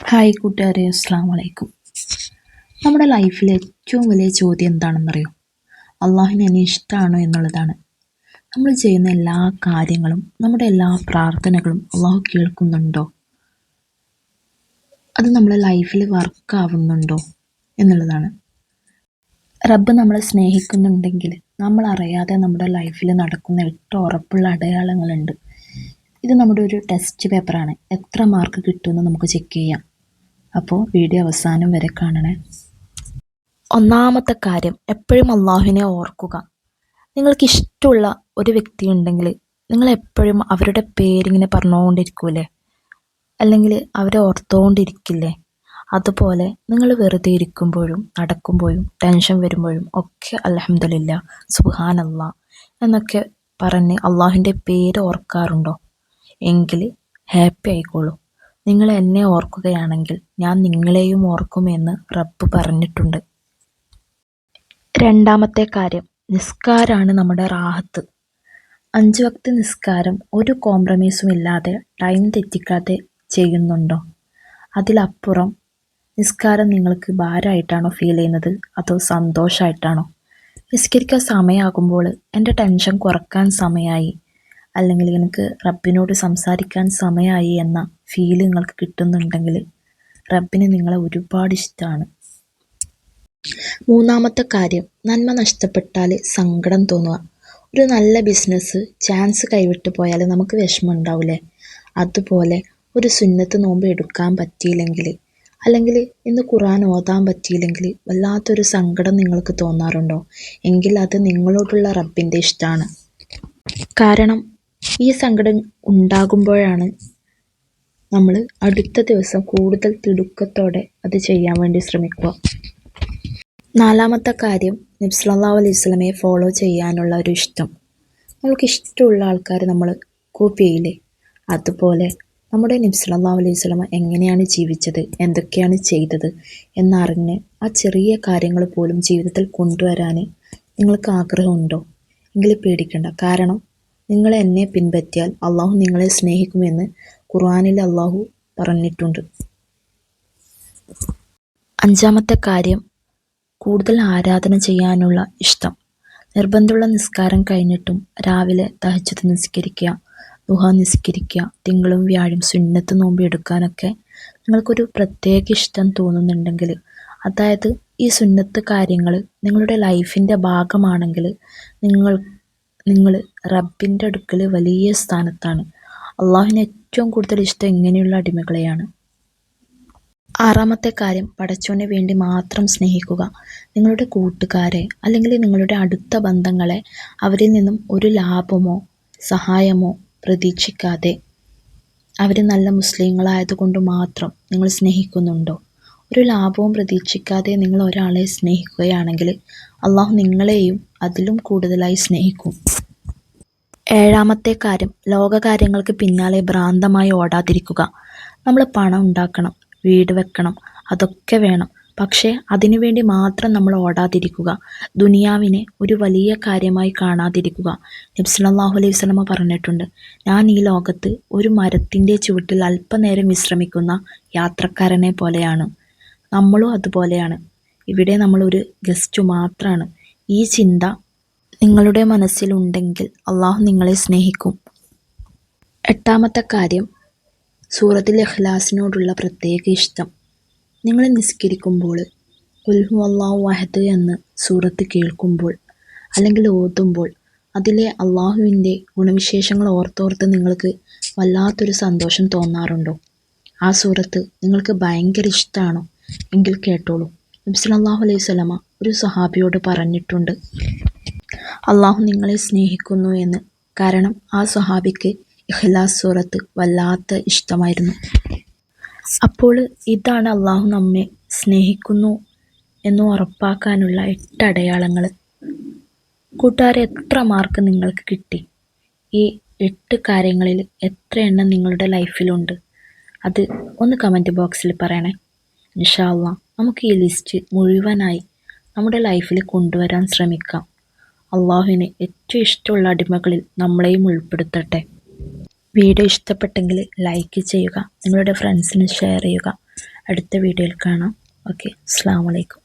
Hi കൂട്ടുകാരെ, അസ്സാം വലൈക്കും. നമ്മുടെ ലൈഫിലെ ഏറ്റവും വലിയ ചോദ്യം എന്താണെന്നറിയോ? അള്ളാഹുവിന് എന്നെ ഇഷ്ടമാണോ എന്നുള്ളതാണ്. നമ്മൾ ചെയ്യുന്ന എല്ലാ കാര്യങ്ങളും, നമ്മുടെ എല്ലാ പ്രാർത്ഥനകളും അള്ളാഹു കേൾക്കുന്നുണ്ടോ? അത് നമ്മുടെ ലൈഫിൽ വർക്കാവുന്നുണ്ടോ എന്നുള്ളതാണ്. റബ്ബ് നമ്മളെ സ്നേഹിക്കുന്നുണ്ടെങ്കിൽ നമ്മൾ അറിയാതെ നമ്മുടെ ലൈഫിൽ നടക്കുന്ന 8 ഉറപ്പുള്ള അടയാളങ്ങളുണ്ട്. ഇത് നമ്മുടെ ഒരു ടെസ്റ്റ് പേപ്പറാണ്. എത്ര മാർക്ക് കിട്ടുമെന്ന് നമുക്ക് ചെക്ക് ചെയ്യാം. അപ്പോൾ വീഡിയോ അവസാനം വരെ കാണണേ. ഒന്നാമത്തെ കാര്യം, എപ്പോഴും അള്ളാഹുവിനെ ഓർക്കുക. നിങ്ങൾക്ക് ഇഷ്ടമുള്ള ഒരു വ്യക്തി ഉണ്ടെങ്കിൽ നിങ്ങൾ എപ്പോഴും അവരുടെ പേരിങ്ങനെ പറഞ്ഞുകൊണ്ടിരിക്കൂലേ, അല്ലെങ്കിൽ അവരെ ഓർത്തുകൊണ്ടിരിക്കില്ലേ? അതുപോലെ നിങ്ങൾ വെറുതെ ഇരിക്കുമ്പോഴും നടക്കുമ്പോഴും ടെൻഷൻ വരുമ്പോഴും ഒക്കെ അൽഹംദുലില്ലാ, സുബ്ഹാനല്ലാ എന്നൊക്കെ പറഞ്ഞ് അള്ളാഹുവിൻ്റെ പേര് ഓർക്കാറുണ്ടോ? എങ്കിൽ ഹാപ്പി ആയിക്കോളൂ. നിങ്ങൾ എന്നെ ഓർക്കുകയാണെങ്കിൽ ഞാൻ നിങ്ങളെയും ഓർക്കുമെന്ന് റബ്ബ് പറഞ്ഞിട്ടുണ്ട്. രണ്ടാമത്തെ കാര്യം, നിസ്കാരമാണ് നമ്മുടെ റാഹത്ത്. 5 വക്ത് നിസ്കാരം ഒരു കോംപ്രമൈസും ഇല്ലാതെ ടൈം തെറ്റിക്കാതെ ചെയ്യുന്നുണ്ടോ? അതിലപ്പുറം നിസ്കാരം നിങ്ങൾക്ക് ഭാരമായിട്ടാണോ ഫീൽ ചെയ്യുന്നത്, അതോ സന്തോഷമായിട്ടാണോ? നിസ്കരിക്കാൻ സമയമാകുമ്പോൾ എൻ്റെ ടെൻഷൻ കുറക്കാൻ സമയമായി, അല്ലെങ്കിൽ എനിക്ക് റബ്ബിനോട് സംസാരിക്കാൻ സമയമായി എന്ന ഫീൽ നിങ്ങൾക്ക് കിട്ടുന്നുണ്ടെങ്കിൽ റബ്ബിന് നിങ്ങളെ ഒരുപാട് ഇഷ്ടമാണ്. മൂന്നാമത്തെ കാര്യം, നന്മ നഷ്ടപ്പെട്ടാൽ സങ്കടം തോന്നുക. ഒരു നല്ല ബിസിനസ് ചാൻസ് കൈവിട്ട് പോയാൽ നമുക്ക് വിഷമം ഉണ്ടാവില്ലേ? അതുപോലെ ഒരു സുന്നത്ത് നോമ്പ് എടുക്കാൻ പറ്റിയില്ലെങ്കിൽ, അല്ലെങ്കിൽ ഇന്ന് ഖുർആൻ ഓതാൻ പറ്റിയില്ലെങ്കിൽ വല്ലാത്തൊരു സങ്കടം നിങ്ങൾക്ക് തോന്നാറുണ്ടോ? എങ്കിൽ അത് നിങ്ങളോടുള്ള റബ്ബിൻ്റെ ഇഷ്ടമാണ്. കാരണം ഈ സങ്കടം ഉണ്ടാകുമ്പോഴാണ് നമ്മൾ അടുത്ത ദിവസം കൂടുതൽ തിടുക്കത്തോടെ അത് ചെയ്യാൻ വേണ്ടി ശ്രമിക്കുക. നാലാമത്തെ കാര്യം, നബി സല്ലല്ലാഹു അലൈഹി വസല്ലമയെ ഫോളോ ചെയ്യാനുള്ള ഒരു ഇഷ്ടം. നമുക്ക് ഇഷ്ടമുള്ള ആൾക്കാർ നമ്മൾ കോപ്പി ചെയ്യില്ലേ? അതുപോലെ നമ്മുടെ നബി സല്ലല്ലാഹു അലൈഹി വസല്ലമ എങ്ങനെയാണ് ജീവിച്ചത്, എന്തൊക്കെയാണ് ചെയ്തത് എന്നറിഞ്ഞ് ആ ചെറിയ കാര്യങ്ങൾ പോലും ജീവിതത്തിൽ കൊണ്ടുവരാൻ നിങ്ങൾക്ക് ആഗ്രഹമുണ്ടോ? എങ്കിൽ പേടിക്കണ്ട. കാരണം നിങ്ങൾ എന്നെ പിൻപറ്റിയാൽ അള്ളാഹു നിങ്ങളെ സ്നേഹിക്കുമെന്ന് ഖുർആനിൽ അള്ളാഹു പറഞ്ഞിട്ടുണ്ട്. അഞ്ചാമത്തെ കാര്യം, കൂടുതൽ ആരാധന ചെയ്യാനുള്ള ഇഷ്ടം. നിർബന്ധമുള്ള നിസ്കാരം കഴിഞ്ഞിട്ടും രാവിലെ തഹജ്ജുദ് നിസ്കരിക്കുക, ദുഹാ നിസ്കരിക്കുക, തിങ്കളും വ്യാഴം സുന്നത്ത് നോമ്പ് എടുക്കാനൊക്കെ നിങ്ങൾക്കൊരു പ്രത്യേക ഇഷ്ടം തോന്നുന്നുണ്ടെങ്കിൽ, അതായത് ഈ സുന്നത്ത് കാര്യങ്ങൾ നിങ്ങളുടെ ലൈഫിൻ്റെ ഭാഗമാണെങ്കിൽ നിങ്ങൾ റബ്ബിൻ്റെ അടുക്കൽ വലിയ സ്ഥാനത്താണ്. അള്ളാഹുവിന് ഏറ്റവും കൂടുതൽ ഇഷ്ടം ഇങ്ങനെയുള്ള അടിമകളെയാണ്. ആറാമത്തെ കാര്യം, പടച്ചവന് വേണ്ടി മാത്രം സ്നേഹിക്കുക. നിങ്ങളുടെ കൂട്ടുകാരെ അല്ലെങ്കിൽ നിങ്ങളുടെ അടുത്ത ബന്ധങ്ങളെ അവരിൽ നിന്നും ഒരു ലാഭമോ സഹായമോ പ്രതീക്ഷിക്കാതെ, അവർ നല്ല മുസ്ലിങ്ങളായതുകൊണ്ട് മാത്രം നിങ്ങൾ സ്നേഹിക്കുന്നുണ്ടോ? ഒരു ലാഭവും പ്രതീക്ഷിക്കാതെ നിങ്ങൾ ഒരാളെ സ്നേഹിക്കുകയാണെങ്കിൽ അള്ളാഹു നിങ്ങളെയും അതിലും കൂടുതലായി സ്നേഹിക്കും. ഏഴാമത്തെ കാര്യം, ലോകകാര്യങ്ങൾക്ക് പിന്നാലെ ഭ്രാന്തമായി ഓടാതിരിക്കുക. നമ്മൾ പണം ഉണ്ടാക്കണം, വീട് വെക്കണം, അതൊക്കെ വേണം. പക്ഷേ അതിനുവേണ്ടി മാത്രം നമ്മൾ ഓടാതിരിക്കുക. ദുനിയാവിനെ ഒരു വലിയ കാര്യമായി കാണാതിരിക്കുക. നബി സല്ലല്ലാഹു അലൈഹി വസല്ലമ പറഞ്ഞിട്ടുണ്ട്, ഞാൻ ഈ ലോകത്ത് ഒരു മരത്തിൻ്റെ ചുവട്ടിൽ അല്പനേരം വിശ്രമിക്കുന്ന യാത്രക്കാരനെ പോലെയാണ്. നമ്മളും അതുപോലെയാണ്. ഇവിടെ നമ്മളൊരു ഗസ്റ്റ് മാത്രമാണ്. ഈ ചിന്ത നിങ്ങളുടെ മനസ്സിലുണ്ടെങ്കിൽ അള്ളാഹു നിങ്ങളെ സ്നേഹിക്കും. എട്ടാമത്തെ കാര്യം, സൂറത്തുൽ ഇഖ്ലാസിനോടുള്ള പ്രത്യേക ഇഷ്ടം. നിങ്ങൾ നിസ്കരിക്കുമ്പോൾ ഖുൽ ഹുവല്ലാഹു അഹദ് എന്ന് സൂറത്ത് കേൾക്കുമ്പോൾ അല്ലെങ്കിൽ ഓതുമ്പോൾ അതിലെ അള്ളാഹുവിൻ്റെ ഗുണവിശേഷങ്ങൾ ഓർത്തോർത്ത് നിങ്ങൾക്ക് വല്ലാത്തൊരു സന്തോഷം തോന്നാറുണ്ടോ? ആ സൂറത്ത് നിങ്ങൾക്ക് ഭയങ്കര ഇഷ്ടമാണോ? എങ്കിൽ കേട്ടോളൂ. നബി സല്ലല്ലാഹു അലൈഹി വസല്ലമ ഒരു സ്വഹാബിയോട് പറഞ്ഞിട്ടുണ്ട്, അള്ളാഹു നിങ്ങളെ സ്നേഹിക്കുന്നു എന്ന്. കാരണം ആ സ്വഹാബിക്ക് ഇഖ്ലാസ് സൂറത്ത് വല്ലാത്ത ഇഷ്ടമായിരുന്നു. അപ്പോൾ ഇതാണ് അള്ളാഹു നമ്മെ സ്നേഹിക്കുന്നു എന്ന് ഉറപ്പാക്കാനുള്ള 8 അടയാളങ്ങൾ. കൂട്ടുകാരെ, എത്ര മാർക്ക് നിങ്ങൾക്ക് കിട്ടി? ഈ 8 കാര്യങ്ങളിൽ എത്ര എണ്ണം നിങ്ങളുടെ ലൈഫിലുണ്ട്? അത് ഒന്ന് കമൻറ്റ് ബോക്സിൽ പറയണേ. ഇൻഷാ അല്ലാഹ് നമുക്ക് ഈ ലിസ്റ്റ് മുഴുവനായി നമ്മുടെ ലൈഫിൽ കൊണ്ടുവരാൻ ശ്രമിക്കാം. അള്ളാഹുവിന് ഏറ്റവും ഇഷ്ടമുള്ള അടിമകളിൽ നമ്മളെയും ഉൾപ്പെടുത്തട്ടെ. വീഡിയോ ഇഷ്ടപ്പെട്ടെങ്കിൽ ലൈക്ക് ചെയ്യുക, നിങ്ങളുടെ ഫ്രണ്ട്സിന് ഷെയർ ചെയ്യുക. അടുത്ത വീഡിയോയിൽ കാണാം. ഓക്കെ, അസ്സലാമു അലൈക്കും.